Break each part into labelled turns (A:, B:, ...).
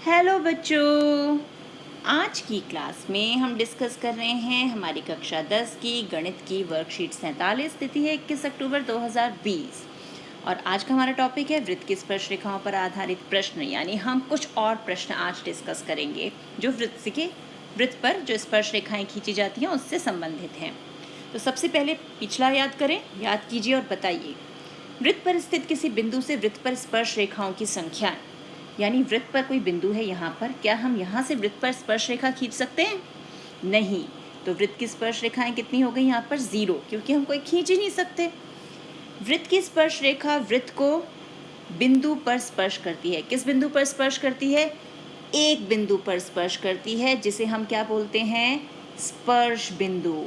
A: Hello बच्चों, आज की क्लास में हम डिस्कस कर रहे हैं हमारी कक्षा 10 की गणित की वर्कशीट 47। तिथि है 21 अक्टूबर 2020 और आज का हमारा टॉपिक है वृत्त की स्पर्श रेखाओं पर आधारित प्रश्न। यानी हम कुछ और प्रश्न आज डिस्कस करेंगे जो वृत्त पर जो स्पर्श रेखाएं खींची जाती हैं उससे संबंधित हैं। तो सबसे पहले पिछला याद कीजिए और बताइए। वृत्त पर स्थित किसी बिंदु से वृत्त पर स्पर्श रेखाओं की संख्या, यानी वृत्त पर कोई बिंदु है यहाँ पर, क्या हम यहाँ से वृत्त पर स्पर्श रेखा खींच सकते हैं? नहीं। तो वृत्त की स्पर्श रेखाएं कितनी हो गई यहाँ पर? 0, क्योंकि हम कोई खींच ही नहीं सकते। वृत्त की स्पर्श रेखा वृत्त को बिंदु पर स्पर्श करती है। किस बिंदु पर स्पर्श करती है? एक बिंदु पर स्पर्श करती है, जिसे हम क्या बोलते हैं? स्पर्श बिंदु।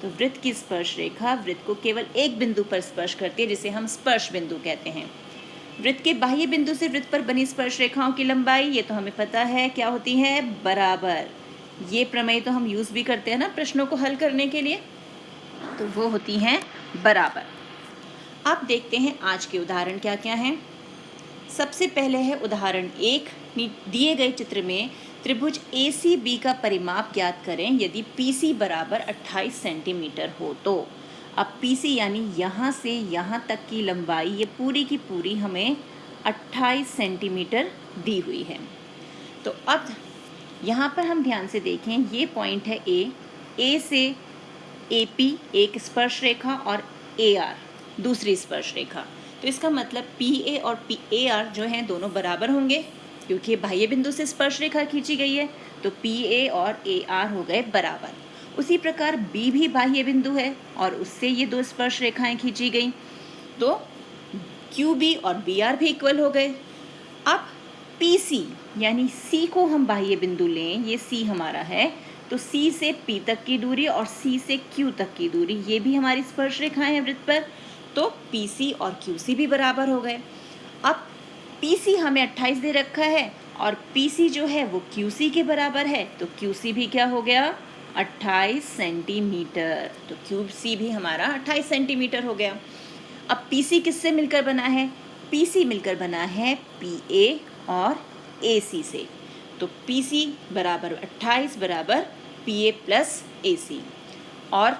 A: तो वृत्त की स्पर्श रेखा वृत्त को केवल एक बिंदु पर स्पर्श करती है, जिसे हम स्पर्श बिंदु कहते हैं। वृत्त के बाह्य बिंदु से वृत्त पर बनी स्पर्श रेखाओं की लंबाई, ये तो हमें पता है क्या होती है? बराबर। ये प्रमेय तो हम यूज भी करते हैं ना प्रश्नों को हल करने के लिए, तो वो होती हैं बराबर। अब देखते हैं आज के उदाहरण क्या क्या हैं। सबसे पहले है उदाहरण 1। दिए गए चित्र में त्रिभुज ACB का परिमाप ज्ञात करें यदि PC बराबर 28 सेंटीमीटर हो तो। अब PC यानी यहाँ से यहाँ तक की लंबाई, ये पूरी की पूरी हमें 28 सेंटीमीटर दी हुई है। तो अब यहाँ पर हम ध्यान से देखें, ये पॉइंट है A से AP एक स्पर्श रेखा और AR दूसरी स्पर्श रेखा। तो इसका मतलब PA और AR जो हैं दोनों बराबर होंगे, क्योंकि बाह्य बिंदु से स्पर्श रेखा खींची गई है, तो PA और AR हो गए बराबर। उसी प्रकार B भी बाह्य बिंदु है और उससे ये दो स्पर्श रेखाएं खींची गई, तो QB और BR भी इक्वल हो गए। अब PC यानी C को हम बाह्य बिंदु लें, ये C हमारा है, तो C से P तक की दूरी और C से Q तक की दूरी, ये भी हमारी स्पर्श रेखाएं हैं वृत्त पर, तो PC और QC भी बराबर हो गए। अब PC हमें 28 दे रखा है और PC जो है वो QC के बराबर है, तो QC भी क्या हो गया? 28 सेंटीमीटर। तो QC भी हमारा 28 सेंटीमीटर हो गया। अब PC किससे मिलकर बना है? PC मिलकर बना है PA और AC से, तो PC बराबर 28 बराबर PA प्लस AC, और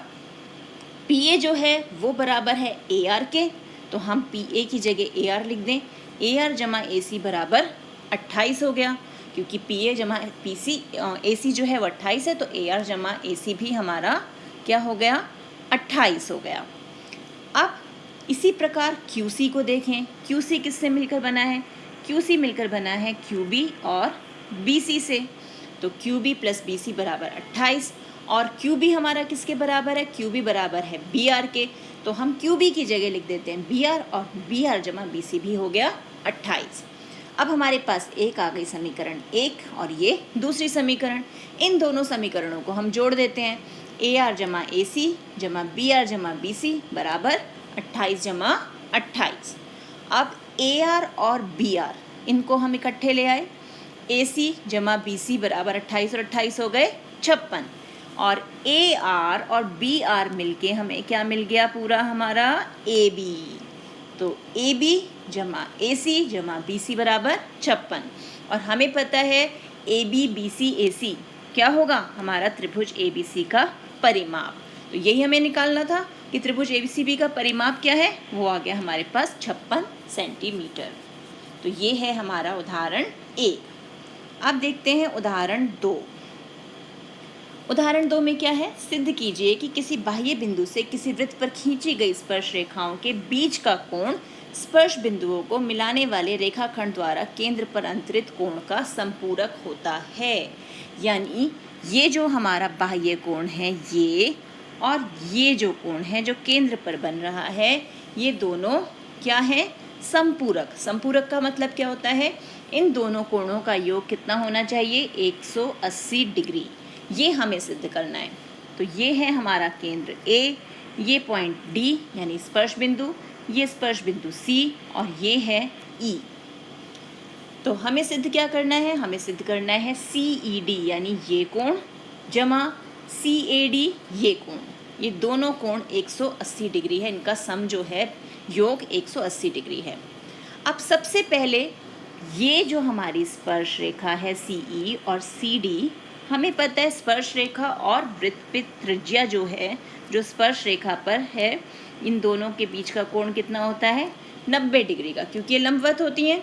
A: PA जो है वो बराबर है AR के, तो हम PA की जगह AR लिख दें। AR जमा AC बराबर 28 हो गया, क्योंकि PA जमा AC जो है वो 28 है, तो AR जमा AC भी हमारा क्या हो गया? 28 हो गया। अब इसी प्रकार QC को देखें, QC किससे मिलकर बना है? QC मिलकर बना है QB और BC से, तो QB प्लस BC बराबर 28, और QB हमारा किसके बराबर है? QB बराबर है BR के, तो हम QB की जगह लिख देते हैं BR, और BR जमा BC भी हो गया 28। अब हमारे पास एक आ गई समीकरण 1 और ये दूसरी समीकरण। इन दोनों समीकरणों को हम जोड़ देते हैं। AR जमा AC जमा BR जमा BC बराबर 28 जमा 28। अब AR और BR इनको हम इकट्ठे ले आए। AC जमा BC बराबर 28 और 28 हो गए 56, और AR और BR मिलके हमें क्या मिल गया? पूरा हमारा AB। तो AB जमा AC जमा BC बराबर 56, और हमें पता है AB BC AC क्या होगा? हमारा त्रिभुज ABC का परिमाप। तो यही हमें निकालना था कि त्रिभुज ABCB का परिमाप क्या है, वो आ गया हमारे पास 56 सेंटीमीटर। तो ये है हमारा उदाहरण 1। अब देखते हैं उदाहरण 2। उदाहरण 2 में क्या है? सिद्ध कीजिए कि किसी बाह्य बिंदु से किसी वृत्त पर खींची गई स्पर्श रेखाओं के बीच का कोण स्पर्श बिंदुओं को मिलाने वाले रेखाखंड द्वारा केंद्र पर अंतरित कोण का संपूरक होता है। यानी ये जो हमारा बाह्य कोण है ये, और ये जो कोण है जो केंद्र पर बन रहा है, ये दोनों क्या है? संपूरक। संपूरक का मतलब क्या होता है? इन दोनों कोणों का योग कितना होना चाहिए? 180 डिग्री। ये हमें सिद्ध करना है। तो ये है हमारा केंद्र A, ये पॉइंट D यानी स्पर्श बिंदु, ये स्पर्श बिंदु C, और ये है E। तो हमें सिद्ध क्या करना है? हमें सिद्ध करना है CED यानी ये कोण जमा CAD ये कोण। ये दोनों कोण 180 डिग्री है, इनका सम जो है योग 180 डिग्री है। अब सबसे पहले ये जो हमारी स्पर्श रेखा है CE और CD, हमें पता है स्पर्श रेखा और वृत्त त्रिज्या जो है, जो स्पर्श रेखा पर है, इन दोनों के बीच का कोण कितना होता है? 90 डिग्री का, क्योंकि ये लंबवत होती हैं।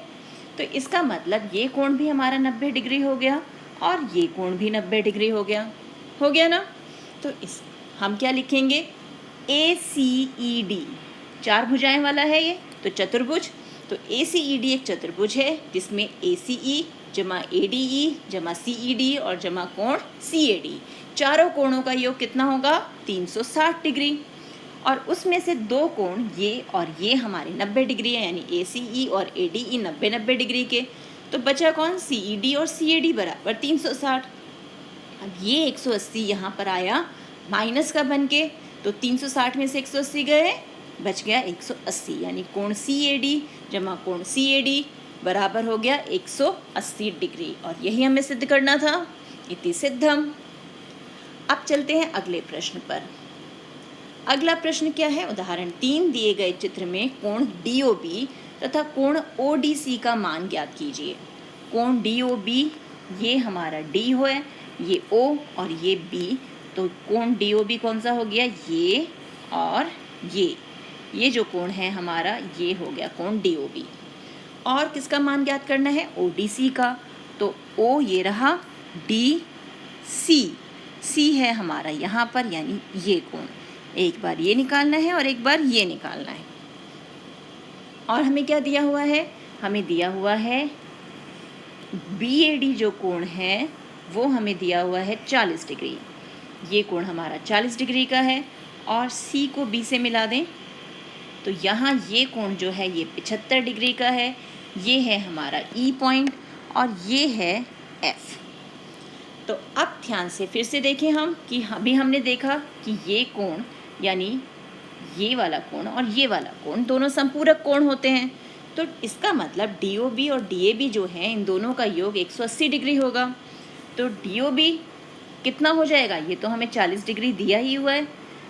A: तो इसका मतलब ये कोण भी हमारा 90 डिग्री हो गया और ये कोण भी 90 डिग्री हो गया ना। तो इस हम क्या लिखेंगे? ACED, 4 भुजाएं वाला है ये, तो चतुर्भुज। तो ACED एक चतुर्भुज है जिसमें ACE जमा ADE जमा CED और जमा कोण CAD, चारों कोणों का योग कितना होगा? 360 डिग्री। और उसमें से दो कोण ये और ये हमारे 90 डिग्री है, यानी ACE और ADE 90 डिग्री के। तो बचा कौन? CED और CAD बराबर 360। अब ये 180 यहाँ पर आया माइनस का बन के, तो 360 में से 180 गए, बच गया 180, यानी कोण CAD जमा कोण CAD बराबर हो गया 180 डिग्री। और यही हमें सिद्ध करना था। इति सिद्धम। अब चलते हैं अगले प्रश्न पर। अगला प्रश्न क्या है? उदाहरण 3 दिए गए चित्र में कोण DOB तथा कोण ODC का मान ज्ञात कीजिए। कोण DOB ये हमारा D है, ये O और ये B, तो कोण DOB कौन सा हो गया? ये और ये जो कोण है हमारा, ये हो गया कोण DOB। और किसका मान ज्ञात करना है? ODC का। तो O ये रहा, C है हमारा यहाँ पर, यानी ये कोण। एक बार ये निकालना है और एक बार ये निकालना है। और हमें क्या दिया हुआ है? हमें दिया हुआ है BAD जो कोण है वो हमें दिया हुआ है 40 डिग्री। ये कोण हमारा 40 डिग्री का है और C को B से मिला दें तो यहाँ ये कोण जो है ये 75 डिग्री का है। ये है हमारा E पॉइंट और ये है F। तो अब ध्यान से फिर से देखें हम कि अभी हमने देखा कि ये कोण यानी ये वाला कोण और ये वाला कोण दोनों संपूरक कोण होते हैं। तो इसका मतलब DOB और DAB जो है इन दोनों का योग 180 डिग्री होगा। तो DOB कितना हो जाएगा? ये तो हमें 40 डिग्री दिया ही हुआ है,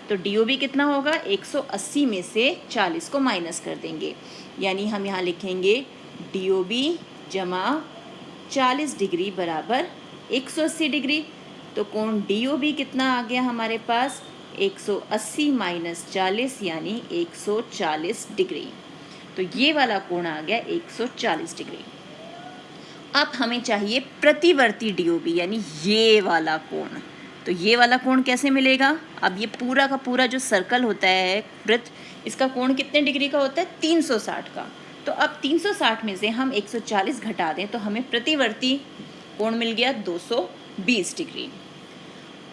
A: तो DOB कितना होगा? 180 में से 40 को माइनस कर देंगे, यानी हम यहाँ लिखेंगे DOB जमा 40 डिग्री बराबर 180 डिग्री। तो कोण DOB कितना आ गया हमारे पास? 180 माइनस 40 यानी 140 डिग्री। तो ये वाला कोण आ गया 140 डिग्री। अब हमें चाहिए प्रतिवर्ती DOB यानी ये वाला कोण। तो ये वाला कोण कैसे मिलेगा? अब ये पूरा का पूरा जो सर्कल होता है वृत्त, इसका कोण कितने डिग्री का होता है? 360 का। तो अब 360 में से हम 140 घटा दें तो हमें प्रतिवर्ती कोण मिल गया 220 डिग्री।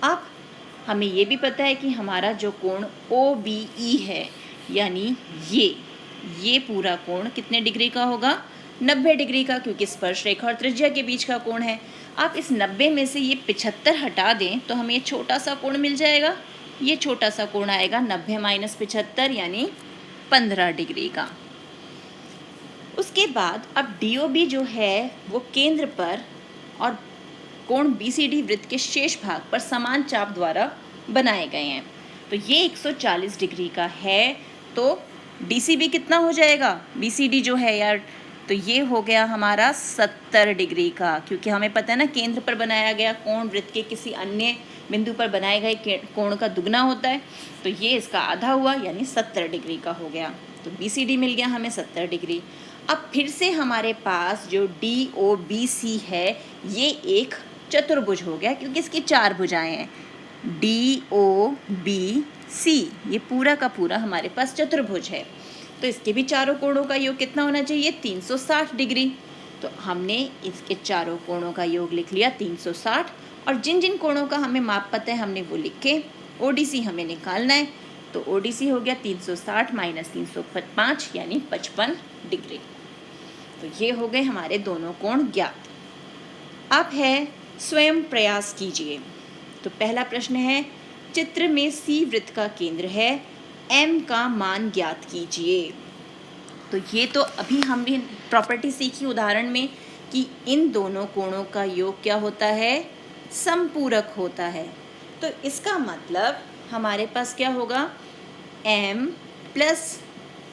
A: अब हमें ये भी पता है कि हमारा जो कोण OBE है यानी ये पूरा कोण कितने डिग्री का होगा? 90 डिग्री का, क्योंकि स्पर्श रेखा और त्रिज्या के बीच का कोण है। आप इस 90 में से ये 75 हटा दें तो हमें ये छोटा सा कोण मिल जाएगा। ये छोटा सा कोण आएगा 90 माइनस 75 यानी 15 डिग्री का। उसके बाद अब DOB जो है वो केंद्र पर और कोण BCD वृत्त के शेष भाग पर समान चाप द्वारा बनाए गए हैं। तो ये 140 डिग्री का है, तो DCB कितना हो जाएगा? BCD जो है यार, तो ये हो गया हमारा 70 डिग्री का, क्योंकि हमें पता है ना केंद्र पर बनाया गया कोण वृत्त के किसी अन्य बिंदु पर बनाए गए कोण का दुगना होता है। तो ये इसका आधा हुआ यानी 70 डिग्री का हो गया। तो BCD मिल गया हमें 70 डिग्री। अब फिर से हमारे पास जो DOBC है ये एक चतुर्भुज हो गया, क्योंकि इसकी 4 भुजाएं हैं। DOBC ये पूरा का पूरा हमारे पास चतुर्भुज है। तो इसके भी चारों कोणों का योग कितना होना चाहिए? 360 डिग्री। तो हमने इसके चारों कोणों का योग लिख लिया 360, और जिन जिन कोणों का हमें माप पता है हमने वो लिखे। ODC हमें निकालना है, तो ODC हो गया 360 माइनस 305 यानी 55 डिग्री। तो ये हो गए हमारे दोनों कोण ज्ञात। अब है स्वयं प्रयास कीजिए। तो पहला प्रश्न है, चित्र में C वृत्त का केंद्र है, M का मान ज्ञात कीजिए। तो ये तो अभी हमने प्रॉपर्टी सीखी उदाहरण में कि इन दोनों कोणों का योग क्या होता है? संपूरक होता है। तो इसका मतलब हमारे पास क्या होगा? M प्लस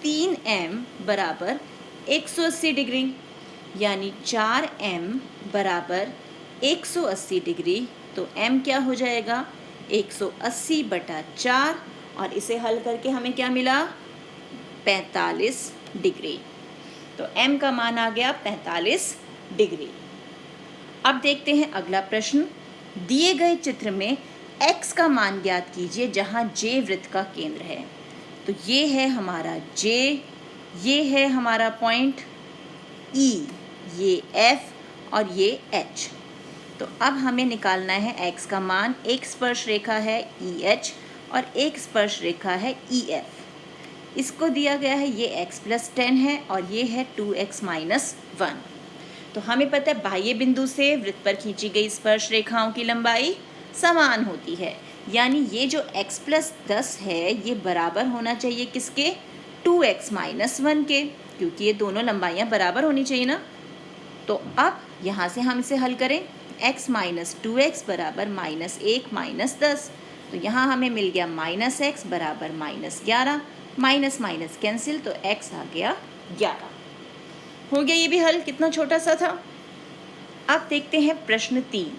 A: 3M बराबर 180 डिग्री। यानी 4m बराबर 180 डिग्री। तो m क्या हो जाएगा 180/4 और इसे हल करके हमें क्या मिला 45 डिग्री। तो m का मान आ गया 45 डिग्री। अब देखते हैं अगला प्रश्न। दिए गए चित्र में x का मान ज्ञात कीजिए जहां j वृत्त का केंद्र है। तो ये है हमारा j, ये है हमारा पॉइंट E, ये F और ये H। तो अब हमें निकालना है x का मान। एक स्पर्श रेखा है EH और एक स्पर्श रेखा है EF। इसको दिया गया है ये x + 10 है और ये है 2x - 1। तो हमें पता है बाह्य बिंदु से वृत्त पर खींची गई स्पर्श रेखाओं की लंबाई समान होती है, यानी ये जो x + 10 है ये बराबर होना चाहिए किसके 2x - 1 के, क्योंकि ये दोनों लंबाइयाँ बराबर होनी चाहिए ना। तो अब यहाँ से हम इसे हल करें x - 2x बराबर -1 - 10। तो यहाँ हमें मिल गया -x बराबर -11, माइनस कैंसिल, तो x आ गया 11। हो गया ये भी हल, कितना छोटा सा था। अब देखते हैं प्रश्न 3।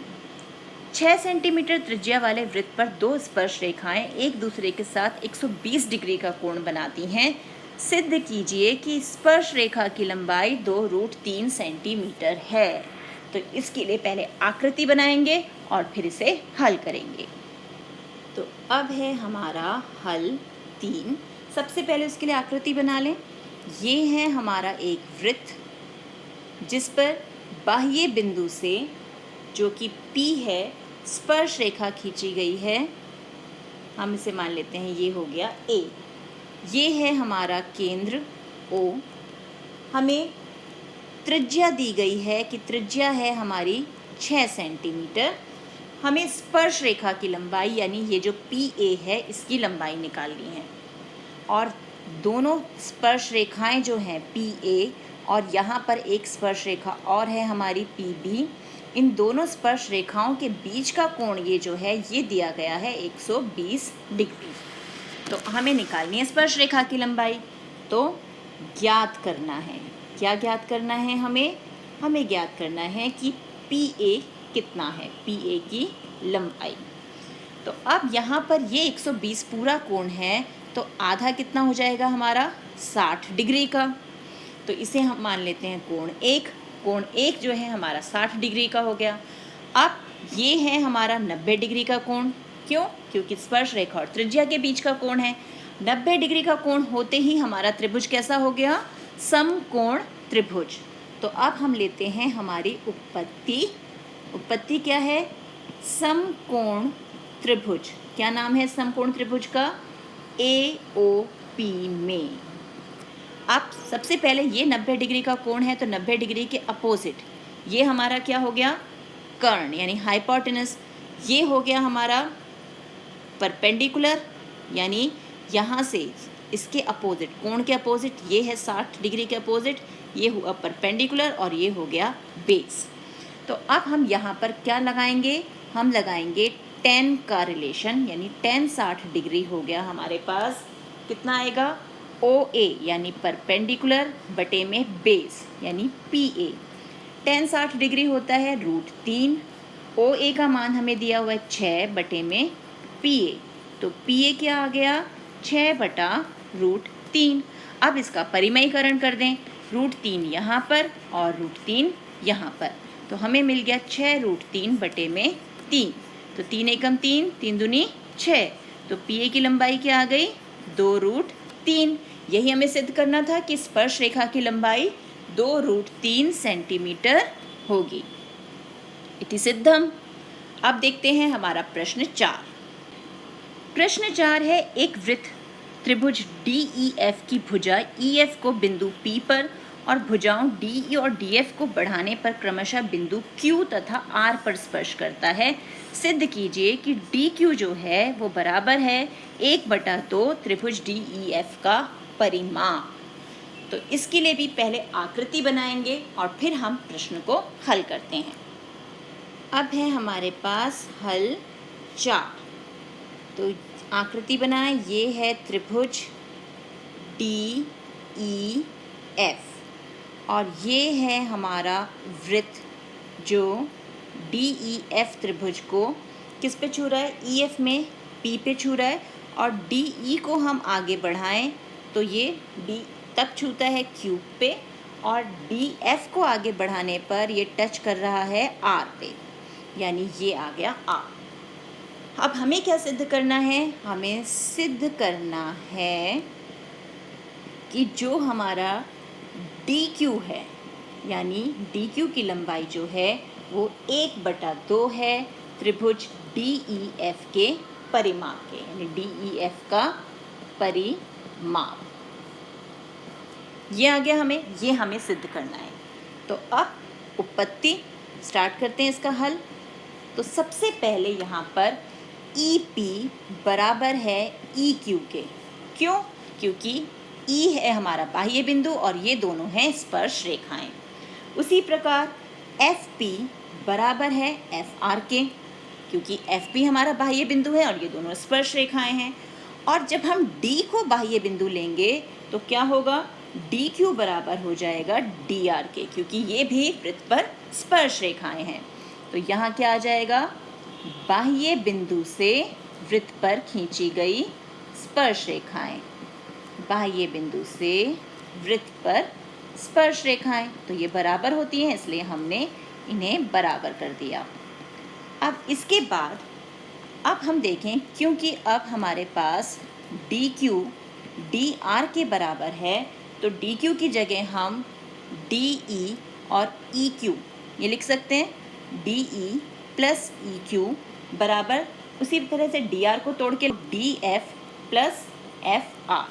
A: 6 सेंटीमीटर त्रिज्या वाले वृत्त पर दो स्पर्श रेखाएं एक दूसरे के साथ 120 डिग्री का कोण बनाती हैं। सिद्ध कीजिए कि स्पर्श रेखा की लंबाई 2√3 सेंटीमीटर है। तो इसके लिए पहले आकृति बनाएंगे और फिर इसे हल करेंगे। तो अब है हमारा हल 3। सबसे पहले उसके लिए आकृति बना लें। ये है हमारा एक वृत्त जिस पर बाह्य बिंदु से, जो कि P है, स्पर्श रेखा खींची गई है। हम इसे मान लेते हैं ये हो गया A। ये है हमारा केंद्र O। हमें त्रिज्या दी गई है कि त्रिज्या है हमारी 6 सेंटीमीटर। हमें स्पर्श रेखा की लंबाई यानी ये जो PA है इसकी लंबाई निकालनी है। और दोनों स्पर्श रेखाएं जो हैं PA और यहाँ पर एक स्पर्श रेखा और है हमारी PB, इन दोनों स्पर्श रेखाओं के बीच का कोण ये जो है ये दिया गया है 120 डिग्री। तो हमें निकालनी है स्पर्श रेखा की लंबाई। तो ज्ञात करना है, क्या ज्ञात करना है हमें ज्ञात करना है कि PA कितना है, PA की लंबाई। तो अब यहाँ पर ये 120 पूरा कोण है, तो आधा कितना हो जाएगा हमारा 60 डिग्री का। तो इसे हम मान लेते हैं कोण 1 जो है हमारा 60 डिग्री का हो गया। अब ये है हमारा 90 डिग्री का कोण। क्यों? क्योंकि स्पर्श रेखा और त्रिज्या के बीच का कोण है। 90 डिग्री का कोण होते ही हमारा त्रिभुज कैसा हो गया, समकोण त्रिभुज। तो अब हम लेते हैं हमारी उत्पत्ति क्या है, समकोण त्रिभुज। क्या नाम है समकोण त्रिभुज का, AOP में। अब सबसे पहले ये 90 डिग्री का कोण है, तो 90 डिग्री के अपोजिट ये हमारा क्या हो गया, कर्ण यानी हाइपोटेनस। ये हो गया हमारा परपेंडिकुलर, यानी यहाँ से इसके अपोजिट, कोण के अपोजिट ये है 60 डिग्री के अपोजिट, ये हुआ परपेंडिकुलर और ये हो गया बेस। तो अब हम यहाँ पर क्या लगाएंगे, हम लगाएंगे tan का रिलेशन, यानी tan 60 डिग्री हो गया हमारे पास। कितना आएगा, OA यानी परपेंडिकुलर बटे में बेस यानी PA। tan 60 डिग्री होता है √3। OA का मान हमें दिया हुआ है 6 बटे में PA। तो PA क्या आ गया, 6/√3। अब इसका परिमयीकरण कर दें, √3 यहाँ पर और √3 यहाँ पर। तो हमें मिल गया 6√3 बटे में 3। तो 3 एकम 3, 3 दूनी 6। तो PA की लंबाई क्या आ गई, 2√3। यही हमें सिद्ध करना था कि स्पर्श रेखा की लंबाई 2√3 सेंटीमीटर होगी। इति सिद्धम। अब देखते हैं हमारा प्रश्न 4। प्रश्न 4 है, एक वृत्त त्रिभुज DEF की भुजा EF को बिंदु P पर और भुजाओं DE और DF को बढ़ाने पर क्रमशः बिंदु Q तथा R पर स्पर्श करता है। सिद्ध कीजिए कि DQ जो है वो बराबर है 1/2 त्रिभुज DEF का परिमाप। तो इसके लिए भी पहले आकृति बनाएंगे और फिर हम प्रश्न को हल करते हैं। अब है हमारे पास हल 4। तो आकृति बनाएं, ये है त्रिभुज DEF और ये है हमारा वृत्त जो DEF त्रिभुज को किस पे छू रहा है, EF में P पे छू रहा है, और DE को हम आगे बढ़ाएं तो ये D तब छूता है Q पे, और DF को आगे बढ़ाने पर ये टच कर रहा है R पे, यानी ये आ गया R। अब हमें क्या सिद्ध करना है, हमें सिद्ध करना है कि जो हमारा DQ है, यानी DQ की लंबाई जो है वो 1/2 है त्रिभुज DEF के परिमाप के, यानी DEF का परिमाप। ये आ गया हमें, ये हमें सिद्ध करना है। तो अब उत्पत्ति स्टार्ट करते हैं इसका हल। तो सबसे पहले यहाँ पर EP बराबर है EQ के। क्यों? क्योंकि E है हमारा बाह्य बिंदु और ये दोनों हैं स्पर्श रेखाएं। उसी प्रकार FP बराबर है FR के, क्योंकि FP हमारा बाह्य बिंदु है और ये दोनों स्पर्श रेखाएं हैं। और जब हम D को बाह्य बिंदु लेंगे तो क्या होगा, DQ बराबर हो जाएगा DR के, क्योंकि ये भी वृत्त पर स्पर्श रेखाएं हैं। तो यहाँ क्या आ जाएगा, बाह्य बिंदु से वृत्त पर खींची गई स्पर्श रेखाएं, बाह्य बिंदु से वृत्त पर स्पर्श रेखाएं, तो ये बराबर होती हैं, इसलिए हमने इन्हें बराबर कर दिया। अब इसके बाद अब हम देखें, क्योंकि अब हमारे पास DQ DR के बराबर है, तो DQ की जगह हम DE और EQ ये लिख सकते हैं। DE प्लस EQ बराबर, उसी तरह से DR को तोड़ के DF प्लस FR।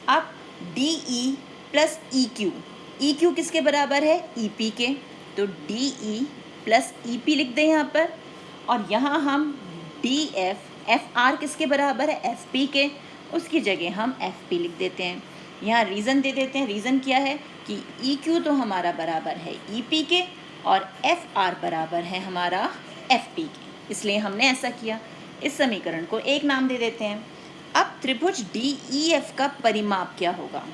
A: अब DE प्लस EQ किसके बराबर है, EP के, तो DE प्लस EP लिख दें यहाँ पर। और यहाँ हम DF FR किसके बराबर है, FP के, उसकी जगह हम FP लिख देते हैं। यहाँ रीज़न दे देते हैं। रीज़न क्या है कि EQ तो हमारा बराबर है EP के और FR बराबर है हमारा FP के, इसलिए हमने ऐसा किया। इस समीकरण को एक नाम दे देते हैं। अब त्रिभुज DEF का परिमाप क्या होगा,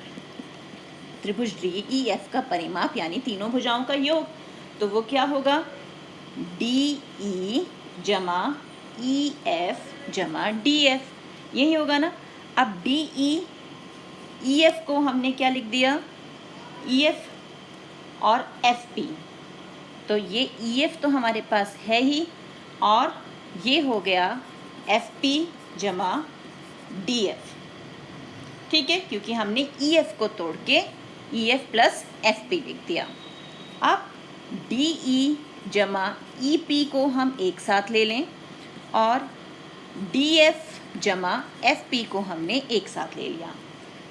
A: त्रिभुज DEF का परिमाप यानी तीनों भुजाओं का योग, तो वो क्या होगा, DE जमा EF जमा DF, यही होगा ना। अब DE EF को हमने क्या लिख दिया, EF और FP, तो ये EF तो हमारे पास है ही, और ये हो गया FP जमा DF, ठीक है, क्योंकि हमने EF को तोड़ के EF प्लस FP लिख दिया। अब DE जमा EP को हम एक साथ ले लें और DF जमा FP को हमने एक साथ ले लिया।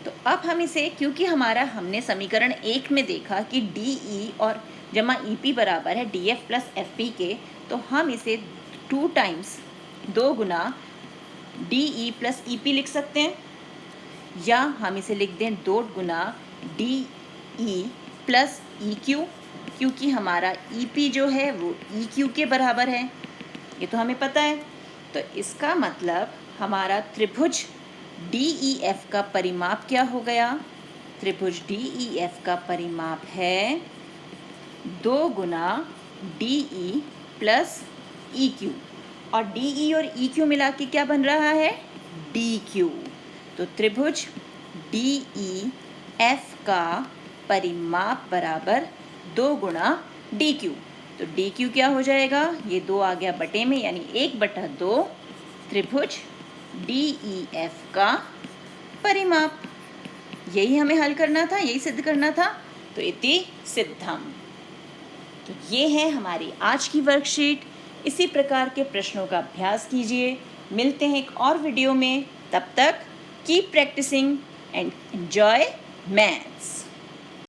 A: तो अब हम इसे, क्योंकि हमने समीकरण 1 में देखा कि DE और जमा EP बराबर है DF प्लस FP के, तो हम इसे 2 टाइम्स 2 गुना DE प्लस EP लिख सकते हैं, या हम इसे लिख दें 2 गुना DE प्लस EQ, क्योंकि हमारा EP जो है वो EQ के बराबर है, ये तो हमें पता है। तो इसका मतलब हमारा त्रिभुज DEF का परिमाप क्या हो गया, त्रिभुज DEF का परिमाप है 2 गुना DE प्लस EQ, और DE और EQ मिला के क्या बन रहा है, DQ। तो त्रिभुज DEF का परिमाप बराबर 2 गुना DQ, तो DQ क्या हो जाएगा, ये 2 आ गया बटे में, यानी 1/2 त्रिभुज DEF का परिमाप। यही हमें हल करना था, यही सिद्ध करना था। तो इति सिद्धम। तो ये है हमारी आज की वर्कशीट। इसी प्रकार के प्रश्नों का अभ्यास कीजिए। मिलते हैं एक और वीडियो में, तब तक keep practising and enjoy maths.